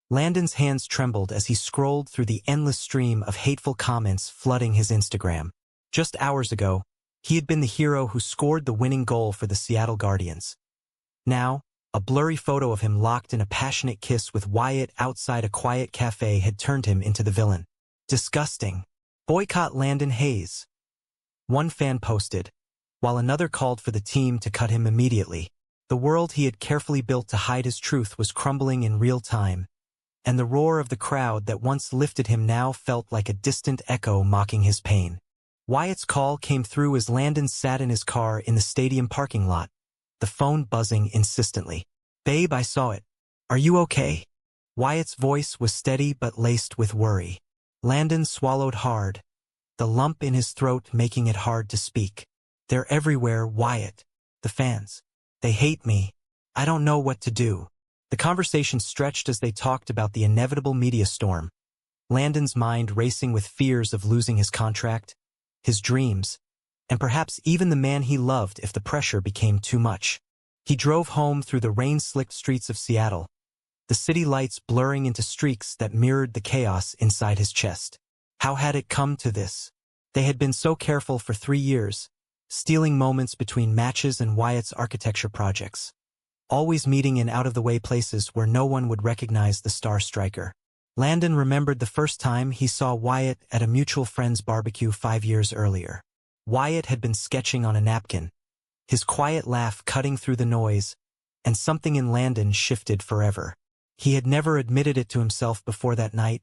Landon's hands trembled as he scrolled through the endless stream of hateful comments flooding his Instagram. Just hours ago, he had been the hero who scored the winning goal for the Seattle Guardians. Now, a blurry photo of him locked in a passionate kiss with Wyatt outside a quiet cafe had turned him into the villain. Disgusting. Boycott Landon Hayes. One fan posted, while another called for the team to cut him immediately. The world he had carefully built to hide his truth was crumbling in real time, and the roar of the crowd that once lifted him now felt like a distant echo mocking his pain. Wyatt's call came through as Landon sat in his car in the stadium parking lot, the phone buzzing insistently. "Babe, I saw it. Are you okay?" Wyatt's voice was steady but laced with worry. Landon swallowed hard, the lump in his throat making it hard to speak. "They're everywhere, Wyatt. The fans. They hate me. I don't know what to do." The conversation stretched as they talked about the inevitable media storm, Landon's mind racing with fears of losing his contract, his dreams, and perhaps even the man he loved if the pressure became too much. He drove home through the rain-slicked streets of Seattle, the city lights blurring into streaks that mirrored the chaos inside his chest. How had it come to this? They had been so careful for 3 years, stealing moments between matches and Wyatt's architecture projects, always meeting in out-of-the-way places where no one would recognize the star striker. Landon remembered the first time he saw Wyatt at a mutual friend's barbecue 5 years earlier. Wyatt had been sketching on a napkin, his quiet laugh cutting through the noise, and something in Landon shifted forever. He had never admitted it to himself before that night,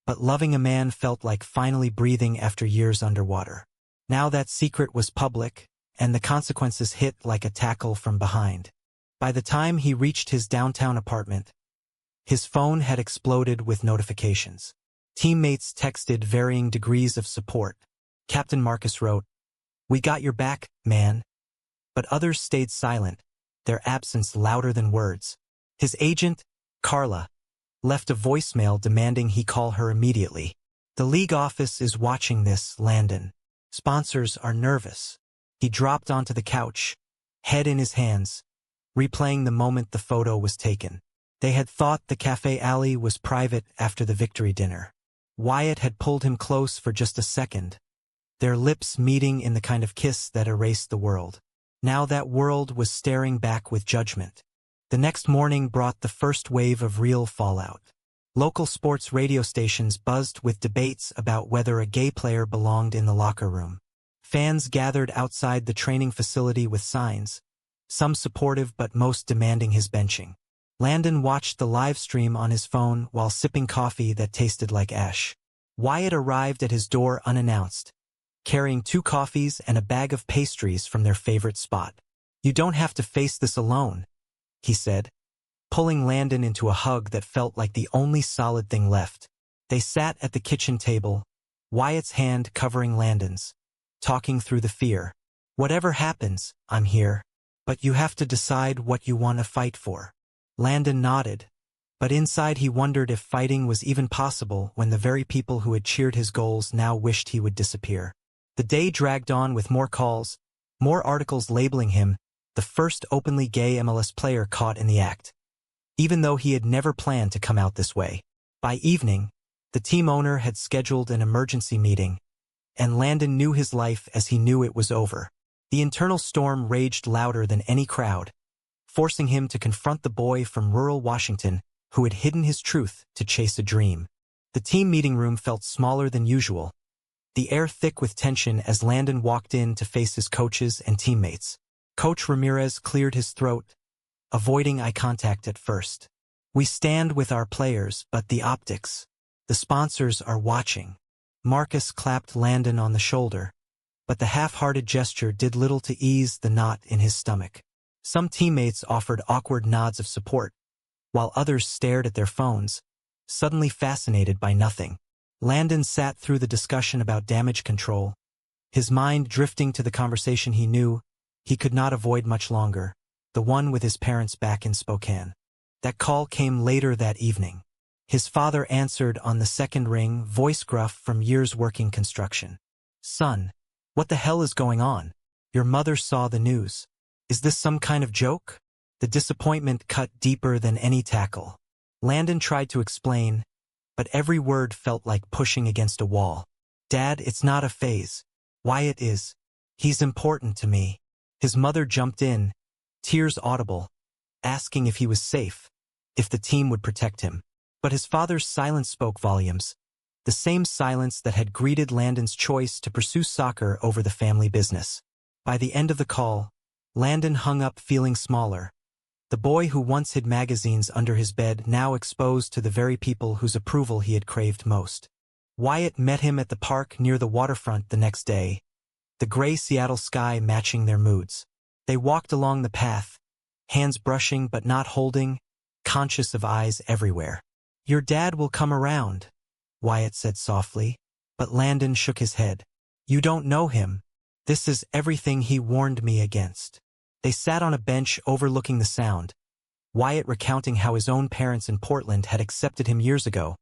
but loving a man felt like finally breathing after years underwater. Now that secret was public, and the consequences hit like a tackle from behind. By the time he reached his downtown apartment, his phone had exploded with notifications. Teammates texted varying degrees of support. Captain Marcus wrote, "We got your back, man." But others stayed silent, their absence louder than words. His agent, Carla, left a voicemail demanding he call her immediately. "The league office is watching this, Landon. Sponsors are nervous." He dropped onto the couch, head in his hands, replaying the moment the photo was taken. They had thought the cafe alley was private after the victory dinner. Wyatt had pulled him close for just a second, their lips meeting in the kind of kiss that erased the world. Now that world was staring back with judgment. The next morning brought the first wave of real fallout. Local sports radio stations buzzed with debates about whether a gay player belonged in the locker room. Fans gathered outside the training facility with signs, some supportive but most demanding his benching. Landon watched the live stream on his phone while sipping coffee that tasted like ash. Wyatt arrived at his door unannounced, carrying 2 coffees and a bag of pastries from their favorite spot. "You don't have to face this alone," he said, pulling Landon into a hug that felt like the only solid thing left. They sat at the kitchen table, Wyatt's hand covering Landon's, talking through the fear. "Whatever happens, I'm here. But you have to decide what you want to fight for." Landon nodded, but inside he wondered if fighting was even possible when the very people who had cheered his goals now wished he would disappear. The day dragged on with more calls, more articles labeling him the first openly gay MLS player caught in the act, even though he had never planned to come out this way. By evening, the team owner had scheduled an emergency meeting, and Landon knew his life as he knew it was over. The internal storm raged louder than any crowd, forcing him to confront the boy from rural Washington who had hidden his truth to chase a dream. The team meeting room felt smaller than usual, the air thick with tension as Landon walked in to face his coaches and teammates. Coach Ramirez cleared his throat, avoiding eye contact at first. "We stand with our players, but the optics. The sponsors are watching." Marcus clapped Landon on the shoulder, but the half-hearted gesture did little to ease the knot in his stomach. Some teammates offered awkward nods of support, while others stared at their phones, suddenly fascinated by nothing. Landon sat through the discussion about damage control, his mind drifting to the conversation he knew he could not avoid much longer, the one with his parents back in Spokane. That call came later that evening. His father answered on the second ring, voice gruff from years working construction. "Son, what the hell is going on? Your mother saw the news. Is this some kind of joke?" The disappointment cut deeper than any tackle. Landon tried to explain, but every word felt like pushing against a wall. "Dad, it's not a phase. Wyatt is. He's important to me." His mother jumped in, tears audible, asking if he was safe, if the team would protect him. But his father's silence spoke volumes, the same silence that had greeted Landon's choice to pursue soccer over the family business. By the end of the call, Landon hung up feeling smaller. The boy who once hid magazines under his bed now exposed to the very people whose approval he had craved most. Wyatt met him at the park near the waterfront the next day, the gray Seattle sky matching their moods. They walked along the path, hands brushing but not holding, conscious of eyes everywhere. "Your dad will come around," Wyatt said softly, but Landon shook his head. "You don't know him. This is everything he warned me against." They sat on a bench overlooking the sound, Wyatt recounting how his own parents in Portland had accepted him years ago,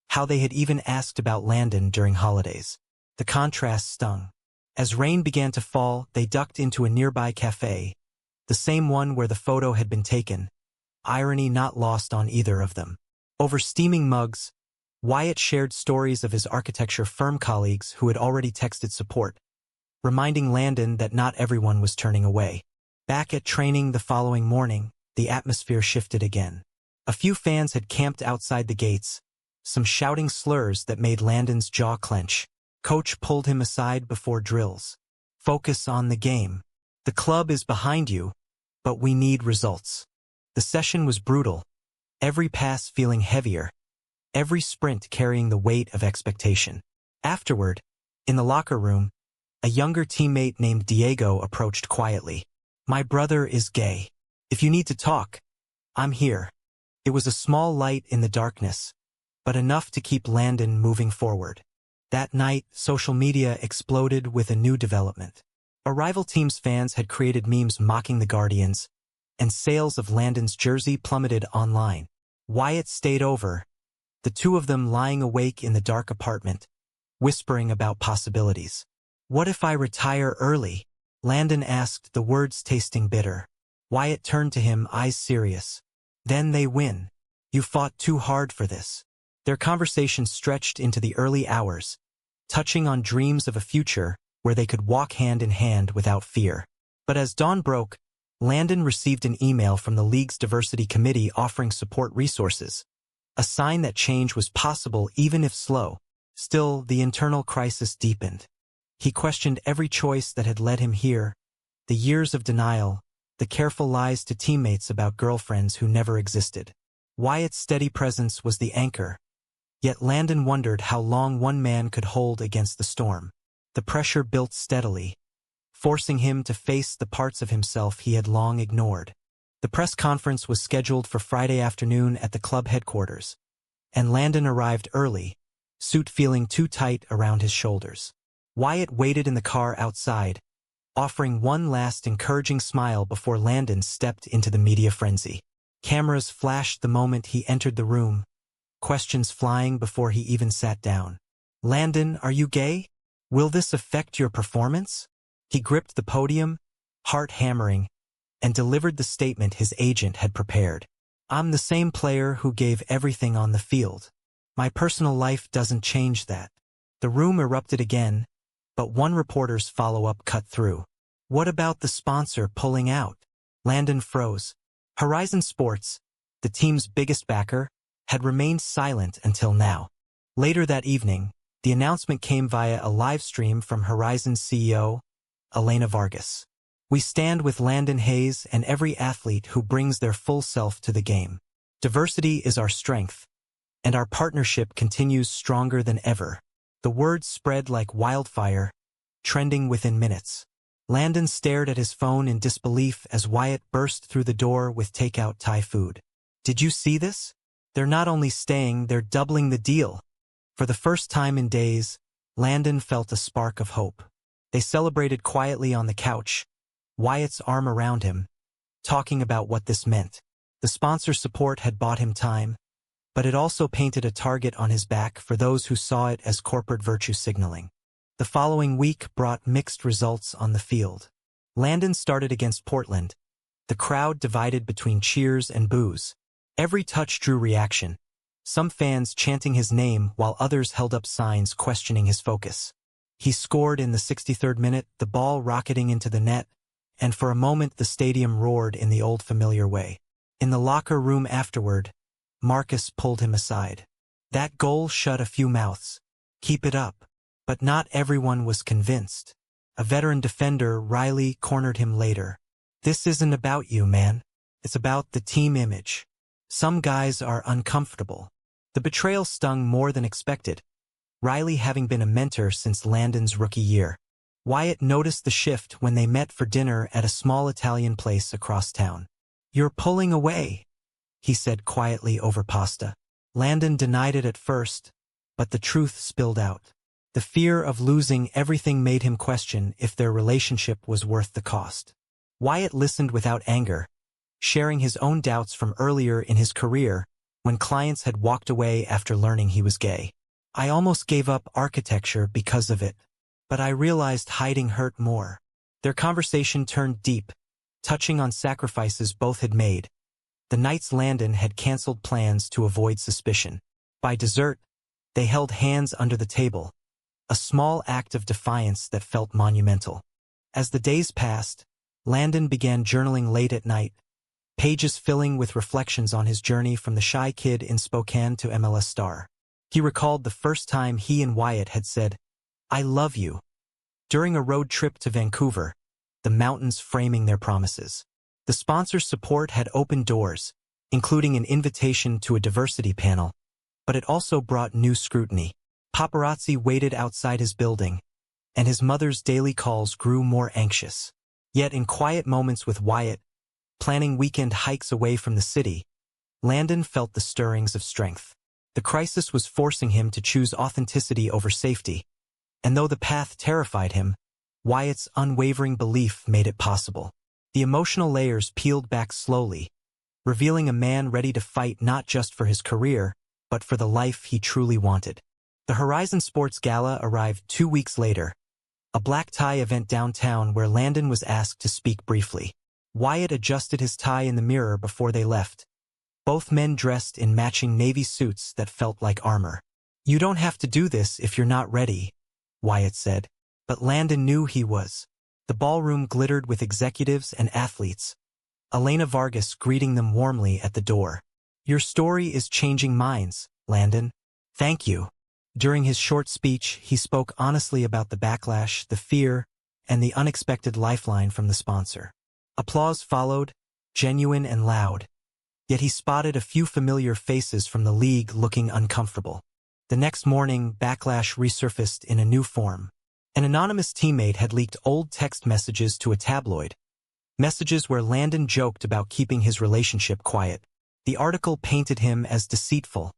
how they had even asked about Landon during holidays. The contrast stung. As rain began to fall, they ducked into a nearby cafe, the same one where the photo had been taken, irony not lost on either of them. Over steaming mugs, Wyatt shared stories of his architecture firm colleagues who had already texted support, reminding Landon that not everyone was turning away. Back at training the following morning, the atmosphere shifted again. A few fans had camped outside the gates, some shouting slurs that made Landon's jaw clench. Coach pulled him aside before drills. "Focus on the game. The club is behind you, but we need results." The session was brutal, every pass feeling heavier, every sprint carrying the weight of expectation. Afterward, in the locker room, a younger teammate named Diego approached quietly. "My brother is gay. If you need to talk, I'm here." It was a small light in the darkness, but enough to keep Landon moving forward. That night, social media exploded with a new development. A rival team's fans had created memes mocking the Guardians, and sales of Landon's jersey plummeted online. Wyatt stayed over, the two of them lying awake in the dark apartment, whispering about possibilities. "What if I retire early?" Landon asked, the words tasting bitter. Wyatt turned to him, eyes serious. "Then they win. You fought too hard for this." Their conversation stretched into the early hours, touching on dreams of a future where they could walk hand in hand without fear. But as dawn broke, Landon received an email from the league's diversity committee offering support resources, a sign that change was possible even if slow. Still, the internal crisis deepened. He questioned every choice that had led him here, the years of denial, the careful lies to teammates about girlfriends who never existed. Wyatt's steady presence was the anchor, yet Landon wondered how long one man could hold against the storm. The pressure built steadily, forcing him to face the parts of himself he had long ignored. The press conference was scheduled for Friday afternoon at the club headquarters, and Landon arrived early, suit feeling too tight around his shoulders. Wyatt waited in the car outside, offering one last encouraging smile before Landon stepped into the media frenzy. Cameras flashed the moment he entered the room, questions flying before he even sat down. "Landon, are you gay? Will this affect your performance?" He gripped the podium, heart hammering, and delivered the statement his agent had prepared. "I'm the same player who gave everything on the field. My personal life doesn't change that." The room erupted again, but one reporter's follow-up cut through. "What about the sponsor pulling out?" Landon froze. Horizon Sports, the team's biggest backer, had remained silent until now. Later that evening, the announcement came via a live stream from Horizon's CEO, Elena Vargas. "We stand with Landon Hayes and every athlete who brings their full self to the game. Diversity is our strength, and our partnership continues stronger than ever." The words spread like wildfire, trending within minutes. Landon stared at his phone in disbelief as Wyatt burst through the door with takeout Thai food. "Did you see this? They're not only staying, they're doubling the deal." For the first time in days, Landon felt a spark of hope. They celebrated quietly on the couch, Wyatt's arm around him, talking about what this meant. The sponsor support had bought him time, but it also painted a target on his back for those who saw it as corporate virtue signaling. The following week brought mixed results on the field. Landon started against Portland, the crowd divided between cheers and boos. Every touch drew reaction, some fans chanting his name while others held up signs questioning his focus. He scored in the 63rd minute, the ball rocketing into the net, and for a moment the stadium roared in the old familiar way. In the locker room afterward, Marcus pulled him aside. That goal shut a few mouths. Keep it up. But not everyone was convinced. A veteran defender, Riley, cornered him later. This isn't about you, man. It's about the team image. Some guys are uncomfortable. The betrayal stung more than expected, Riley having been a mentor since Landon's rookie year. Wyatt noticed the shift when they met for dinner at a small Italian place across town. "You're pulling away," he said quietly over pasta. Landon denied it at first, but the truth spilled out. The fear of losing everything made him question if their relationship was worth the cost. Wyatt listened without anger, sharing his own doubts from earlier in his career when clients had walked away after learning he was gay. "I almost gave up architecture because of it, but I realized hiding hurt more." Their conversation turned deep, touching on sacrifices both had made. The nights Landon had canceled plans to avoid suspicion. By dessert, they held hands under the table, a small act of defiance that felt monumental. As the days passed, Landon began journaling late at night, pages filling with reflections on his journey from the shy kid in Spokane to MLS star. He recalled the first time he and Wyatt had said, "I love you," during a road trip to Vancouver, the mountains framing their promises. The sponsor's support had opened doors, including an invitation to a diversity panel, but it also brought new scrutiny. Paparazzi waited outside his building, and his mother's daily calls grew more anxious. Yet in quiet moments with Wyatt, planning weekend hikes away from the city, Landon felt the stirrings of strength. The crisis was forcing him to choose authenticity over safety, and though the path terrified him, Wyatt's unwavering belief made it possible. The emotional layers peeled back slowly, revealing a man ready to fight not just for his career, but for the life he truly wanted. The Horizon Sports Gala arrived 2 weeks later, a black tie event downtown where Landon was asked to speak briefly. Wyatt adjusted his tie in the mirror before they left, both men dressed in matching navy suits that felt like armor. "You don't have to do this if you're not ready," Wyatt said, but Landon knew he was. The ballroom glittered with executives and athletes, Elena Vargas greeting them warmly at the door. "Your story is changing minds, Landon. Thank you." During his short speech, he spoke honestly about the backlash, the fear, and the unexpected lifeline from the sponsor. Applause followed, genuine and loud. Yet he spotted a few familiar faces from the league looking uncomfortable. The next morning, backlash resurfaced in a new form. An anonymous teammate had leaked old text messages to a tabloid, messages where Landon joked about keeping his relationship quiet. The article painted him as deceitful,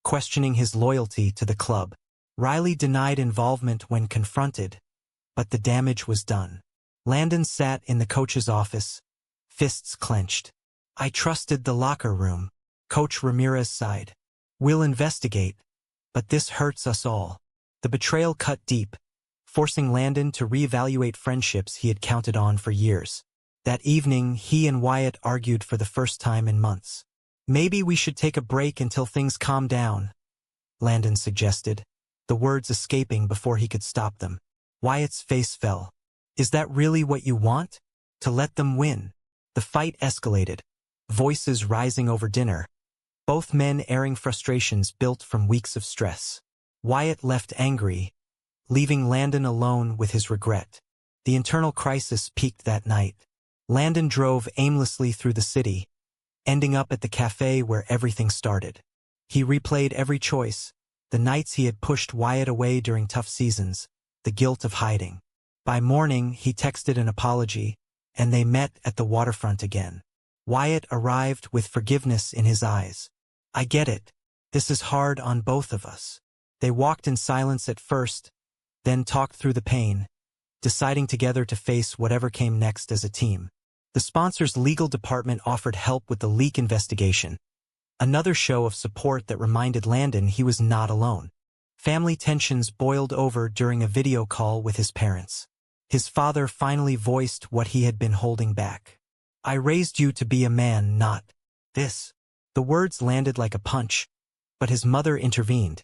questioning his loyalty to the club. Riley denied involvement when confronted, but the damage was done. Landon sat in the coach's office, fists clenched. "I trusted the locker room," Coach Ramirez sighed. "We'll investigate, but this hurts us all." The betrayal cut deep, forcing Landon to reevaluate friendships he had counted on for years. That evening, he and Wyatt argued for the first time in months. "Maybe we should take a break until things calm down," Landon suggested, the words escaping before he could stop them. Wyatt's face fell. "Is that really what you want? To let them win?" The fight escalated, voices rising over dinner, both men airing frustrations built from weeks of stress. Wyatt left angry, leaving Landon alone with his regret. The internal crisis peaked that night. Landon drove aimlessly through the city, ending up at the cafe where everything started. He replayed every choice, the nights he had pushed Wyatt away during tough seasons, the guilt of hiding. By morning, he texted an apology, and they met at the waterfront again. Wyatt arrived with forgiveness in his eyes. "I get it. This is hard on both of us." They walked in silence at first, then talked through the pain, deciding together to face whatever came next as a team. The sponsor's legal department offered help with the leak investigation, another show of support that reminded Landon he was not alone. Family tensions boiled over during a video call with his parents. His father finally voiced what he had been holding back. "I raised you to be a man, not this." The words landed like a punch, but his mother intervened,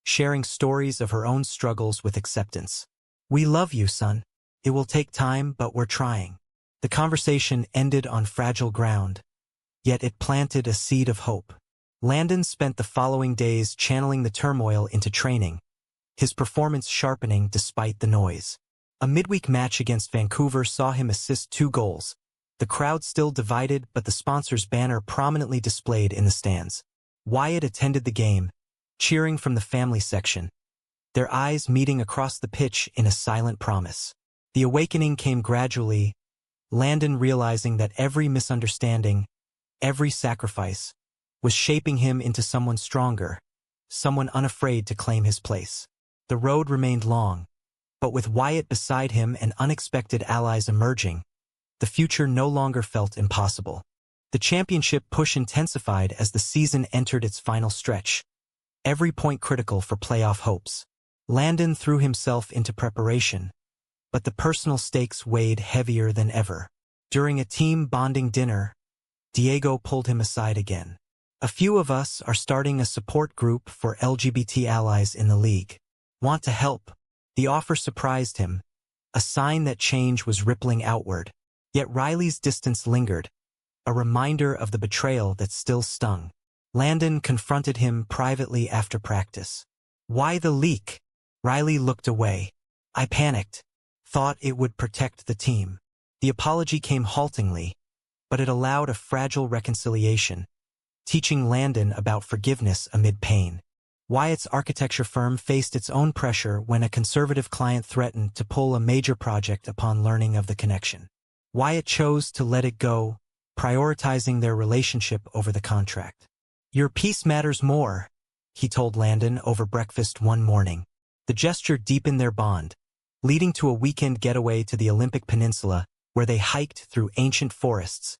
sharing stories of her own struggles with acceptance. "We love you, son. It will take time, but we're trying." The conversation ended on fragile ground, yet it planted a seed of hope. Landon spent the following days channeling the turmoil into training, his performance sharpening despite the noise. A midweek match against Vancouver saw him assist 2 goals. The crowd still divided, but the sponsor's banner prominently displayed in the stands. Wyatt attended the game, cheering from the family section, their eyes meeting across the pitch in a silent promise. The awakening came gradually, Landon realizing that every misunderstanding, every sacrifice, was shaping him into someone stronger, someone unafraid to claim his place. The road remained long, but with Wyatt beside him and unexpected allies emerging, the future no longer felt impossible. The championship push intensified as the season entered its final stretch, every point critical for playoff hopes. Landon threw himself into preparation, but the personal stakes weighed heavier than ever. During a team bonding dinner, Diego pulled him aside again. "A few of us are starting a support group for LGBT allies in the league. Want to help?" The offer surprised him, a sign that change was rippling outward. Yet Riley's distance lingered, a reminder of the betrayal that still stung. Landon confronted him privately after practice. "Why the leak?" Riley looked away. "I panicked. Thought it would protect the team." The apology came haltingly, but it allowed a fragile reconciliation, teaching Landon about forgiveness amid pain. Wyatt's architecture firm faced its own pressure when a conservative client threatened to pull a major project upon learning of the connection. Wyatt chose to let it go, prioritizing their relationship over the contract. "Your peace matters more," he told Landon over breakfast one morning. The gesture deepened their bond, leading to a weekend getaway to the Olympic Peninsula where they hiked through ancient forests,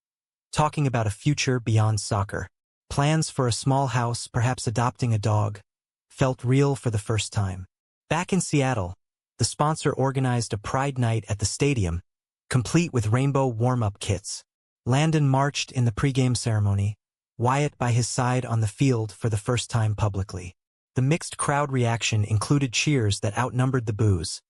talking about a future beyond soccer. Plans for a small house, perhaps adopting a dog, felt real for the first time. Back in Seattle, the sponsor organized a Pride night at the stadium, complete with rainbow warm-up kits. Landon marched in the pregame ceremony, Wyatt by his side on the field for the first time publicly. The mixed crowd reaction included cheers that outnumbered the boos,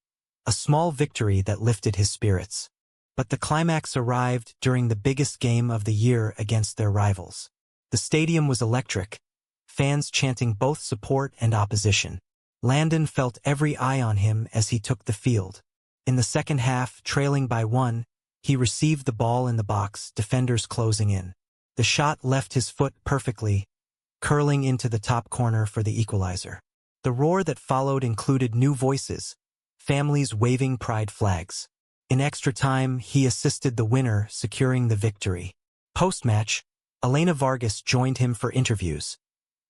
a small victory that lifted his spirits. But the climax arrived during the biggest game of the year against their rivals. The stadium was electric, fans chanting both support and opposition. Landon felt every eye on him as he took the field. In the second half, trailing by 1, he received the ball in the box, defenders closing in. The shot left his foot perfectly, curling into the top corner for the equalizer. The roar that followed included new voices, families waving pride flags. In extra time, he assisted the winner, securing the victory. Post-match, Elena Vargas joined him for interviews,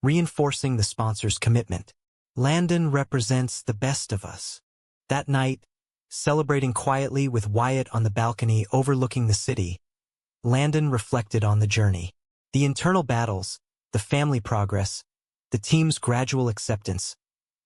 reinforcing the sponsor's commitment. "Landon represents the best of us." That night, celebrating quietly with Wyatt on the balcony overlooking the city, Landon reflected on the journey. The internal battles, the family progress, the team's gradual acceptance,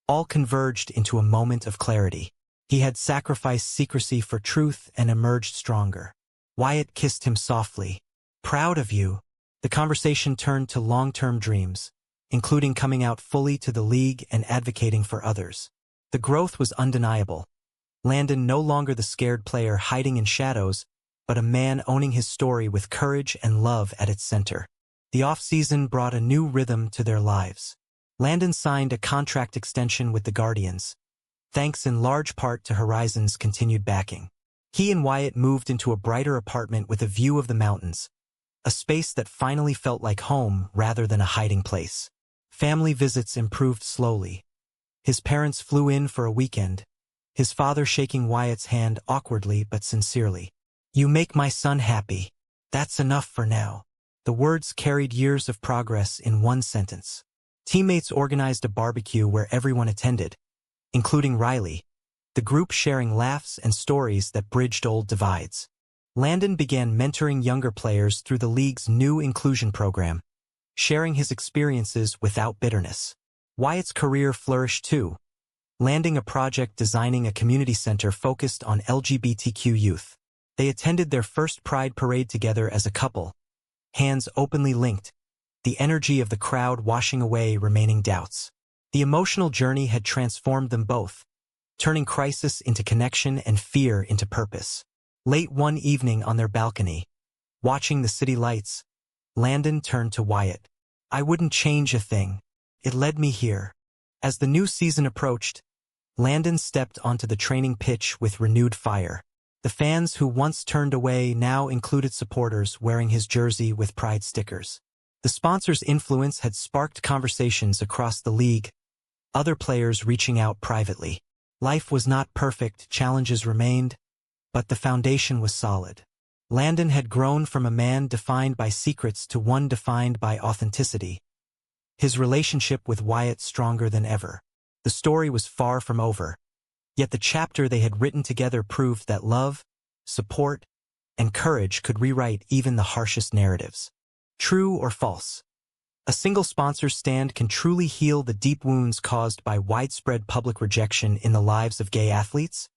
all converged into a moment of clarity. He had sacrificed secrecy for truth and emerged stronger. Wyatt kissed him softly. "Proud of you." The conversation turned to long-term dreams, including coming out fully to the league and advocating for others. The growth was undeniable. Landon no longer the scared player hiding in shadows, but a man owning his story with courage and love at its center. The off-season brought a new rhythm to their lives. Landon signed a contract extension with the Guardians, thanks in large part to Horizon's continued backing. He and Wyatt moved into a brighter apartment with a view of the mountains, a space that finally felt like home rather than a hiding place. Family visits improved slowly. His parents flew in for a weekend, his father shaking Wyatt's hand awkwardly but sincerely. "You make my son happy. That's enough for now." The words carried years of progress in one sentence. Teammates organized a barbecue where everyone attended, including Riley, the group sharing laughs and stories that bridged old divides. Landon began mentoring younger players through the league's new inclusion program, sharing his experiences without bitterness. Wyatt's career flourished too, landing a project designing a community center focused on LGBTQ youth. They attended their first Pride parade together as a couple, hands openly linked, the energy of the crowd washing away remaining doubts. The emotional journey had transformed them both, turning crisis into connection and fear into purpose. Late one evening on their balcony, watching the city lights, Landon turned to Wyatt. "I wouldn't change a thing. It led me here." As the new season approached, Landon stepped onto the training pitch with renewed fire. The fans who once turned away now included supporters wearing his jersey with pride stickers. The sponsor's influence had sparked conversations across the league, other players reaching out privately. Life was not perfect, challenges remained, but the foundation was solid. Landon had grown from a man defined by secrets to one defined by authenticity. His relationship with Wyatt stronger than ever. The story was far from over, yet the chapter they had written together proved that love, support, and courage could rewrite even the harshest narratives. True or false? A single sponsor's stand can truly heal the deep wounds caused by widespread public rejection in the lives of gay athletes?